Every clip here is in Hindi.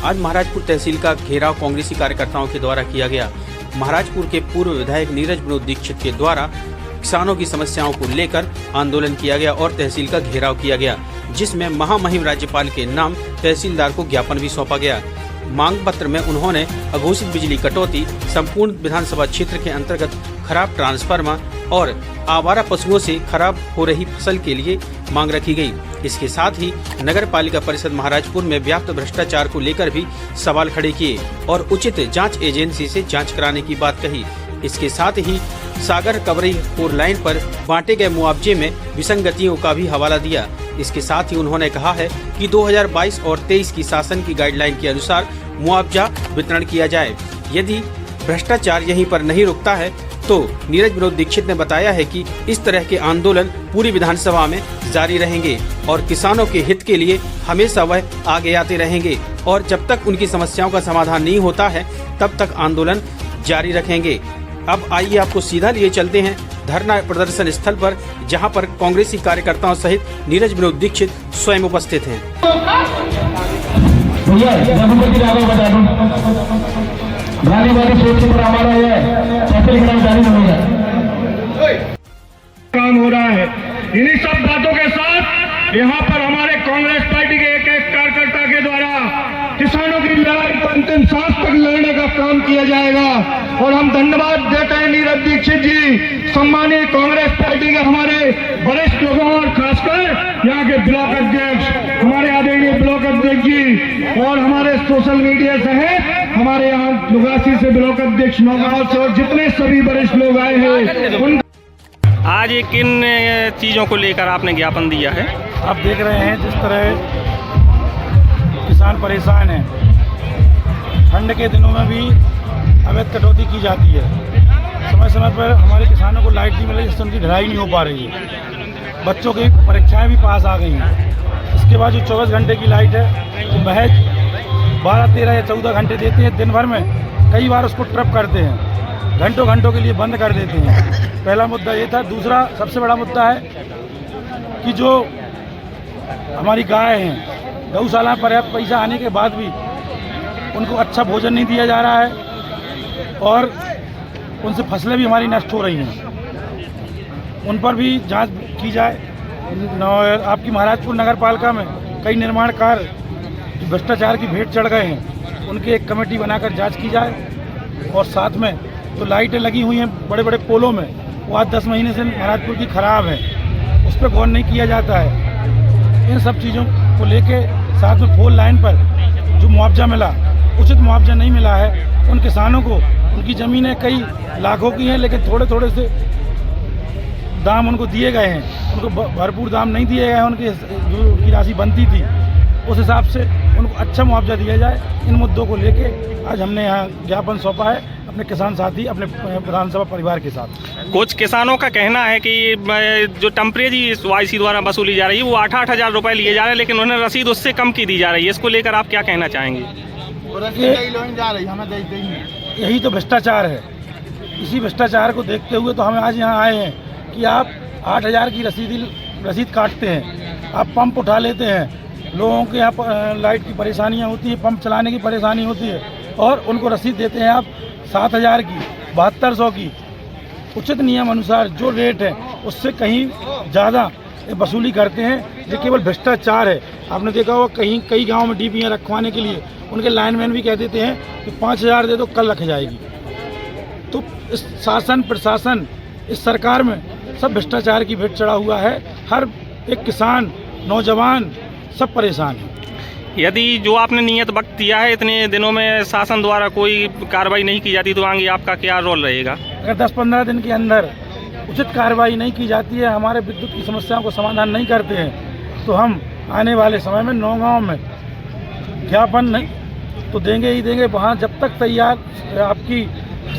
आज महाराजपुर तहसील का घेराव कांग्रेसी कार्यकर्ताओं के द्वारा किया गया। महाराजपुर के पूर्व विधायक नीरज विनोद दीक्षित के द्वारा किसानों की समस्याओं को लेकर आंदोलन किया गया और तहसील का घेराव किया गया, जिसमें महामहिम राज्यपाल के नाम तहसीलदार को ज्ञापन भी सौंपा गया। मांग पत्र में उन्होंने अघोषित बिजली कटौती, संपूर्ण विधानसभा क्षेत्र के अंतर्गत खराब ट्रांसफार्मर और आवारा पशुओं से खराब हो रही फसल के लिए मांग रखी गई। इसके साथ ही नगर पालिका परिषद महाराजपुर में व्याप्त भ्रष्टाचार को लेकर भी सवाल खड़े किए और उचित जांच एजेंसी से जांच कराने की बात कही। इसके साथ ही सागर कवरई 4 लाइन पर बांटे गए मुआवजे में विसंगतियों का भी हवाला दिया। इसके साथ ही उन्होंने कहा है कि 2022 और 23 की शासन की गाइडलाइन के अनुसार मुआवजा वितरण किया जाए। यदि भ्रष्टाचार यहीं पर नहीं रुकता है तो नीरज विनोद दीक्षित ने बताया है कि इस तरह के आंदोलन पूरी विधानसभा में जारी रहेंगे और किसानों के हित के लिए हमेशा वह आगे आते रहेंगे और जब तक उनकी समस्याओं का समाधान नहीं होता है तब तक आंदोलन जारी रखेंगे। अब आइए आपको सीधा लिए चलते हैं धरना प्रदर्शन स्थल पर, जहां पर कांग्रेसी कार्यकर्ताओं सहित नीरज विनोद दीक्षित स्वयं उपस्थित हैं। काम हो रहा है। इन्हीं सब बातों के साथ यहाँ पर हमारे कांग्रेस पार्टी के एक कार्यकर्ता के द्वारा किसानों की लड़ाई को अंतिम सांस तक लड़ने का काम किया जाएगा और हम धन्यवाद देते हैं नीरज दीक्षित जी, सम्मानित कांग्रेस पार्टी के हमारे वरिष्ठ लोगों और खासकर यहाँ के ब्लॉक अध्यक्ष, हमारे आदरणीय ब्लॉक अध्यक्ष जी और हमारे सोशल मीडिया से है, हमारे यहाँ लुगासी से ब्लॉक अध्यक्ष नौगांव से और जितने सभी वरिष्ठ लोग आए हैं। आज ये किन चीज़ों को लेकर आपने ज्ञापन दिया है? आप देख रहे हैं जिस तरह किसान परेशान हैं, ठंड के दिनों में भी अवैध कटौती की जाती है, समय समय पर हमारे किसानों को लाइट नहीं मिल रही, जिससे उनकी ढलाई नहीं हो पा रही है, बच्चों की परीक्षाएं भी पास आ गई हैं। इसके बाद जो 24 घंटे की लाइट है वो महज 12, 13 या 14 घंटे देते हैं दिन भर में, कई बार उसको ट्रप करते हैं, घंटों घंटों के लिए बंद कर देते हैं। पहला मुद्दा ये था। दूसरा सबसे बड़ा मुद्दा है कि जो हमारी गाय हैं, गौशाला में पर्याप्त पैसा आने के बाद भी उनको अच्छा भोजन नहीं दिया जा रहा है और उनसे फसलें भी हमारी नष्ट हो रही हैं, उन पर भी जांच की जाए। आपकी महाराजपुर नगर पालिका में कई निर्माण कार्य भ्रष्टाचार की भेंट चढ़ गए हैं, उनकी एक कमेटी बनाकर जांच की जाए और साथ में जो लाइटें लगी हुई हैं बड़े बड़े पोलों में, वो आज 10 महीने से महाराजपुर की खराब है, उस पर गौर नहीं किया जाता है। इन सब चीज़ों को लेके साथ में 4 लाइन पर जो मुआवजा मिला, उचित मुआवजा नहीं मिला है उन किसानों को। उनकी ज़मीनें कई लाखों की हैं, लेकिन थोड़े थोड़े से दाम उनको दिए गए हैं, उनको भरपूर दाम नहीं दिए गए हैं। उनकी जो उनकी राशि बनती थी उस हिसाब से उनको अच्छा मुआवजा दिया जाए। इन मुद्दों को लेके आज हमने यहाँ ज्ञापन सौंपा है अपने किसान साथी, अपने विधानसभा परिवार के साथ। कुछ किसानों का कहना है कि जो टेम्परेरी YC द्वारा वसूली जा रही है वो 8-8 हज़ार रुपये लिए जा रहे हैं, लेकिन उन्हें रसीद उससे कम की दी जा रही है। इसको लेकर आप क्या कहना चाहेंगे? यही तो भ्रष्टाचार है। इसी भ्रष्टाचार को देखते हुए तो हम आज यहाँ आए हैं कि आप 8,000 की रसीद काटते हैं, आप पंप उठा लेते हैं, लोगों के यहाँ लाइट की परेशानियाँ होती है, पंप चलाने की परेशानी होती है और उनको रसीद देते हैं आप 7,000 की, 7200 की। उचित नियम अनुसार जो रेट है उससे कहीं ज़्यादा वसूली करते हैं। ये केवल भ्रष्टाचार है। आपने देखा होगा कई गाँव में डीपीयाँ रखवाने के लिए उनके लाइनमैन भी कह देते हैं कि 5,000 दे दो, कल रख जाएगी। तो इस शासन प्रशासन, इस सरकार में सब भ्रष्टाचार की भेंट चढ़ा हुआ है। हर एक किसान, नौजवान सब परेशान है। यदि जो आपने नियत वक्त दिया है इतने दिनों में शासन द्वारा कोई कार्रवाई नहीं की जाती तो आगे आपका क्या रोल रहेगा? अगर 10-15 दिन के अंदर उचित कार्रवाई नहीं की जाती है, हमारे विद्युत की समस्याओं को समाधान नहीं करते हैं, तो हम आने वाले समय में नौगांव में ज्ञापन नहीं तो देंगे ही देंगे। वहाँ जब तक तैयार आपकी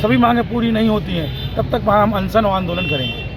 सभी मांगें पूरी नहीं होती हैं तब तक वहाँ हम अनशन और आंदोलन करेंगे।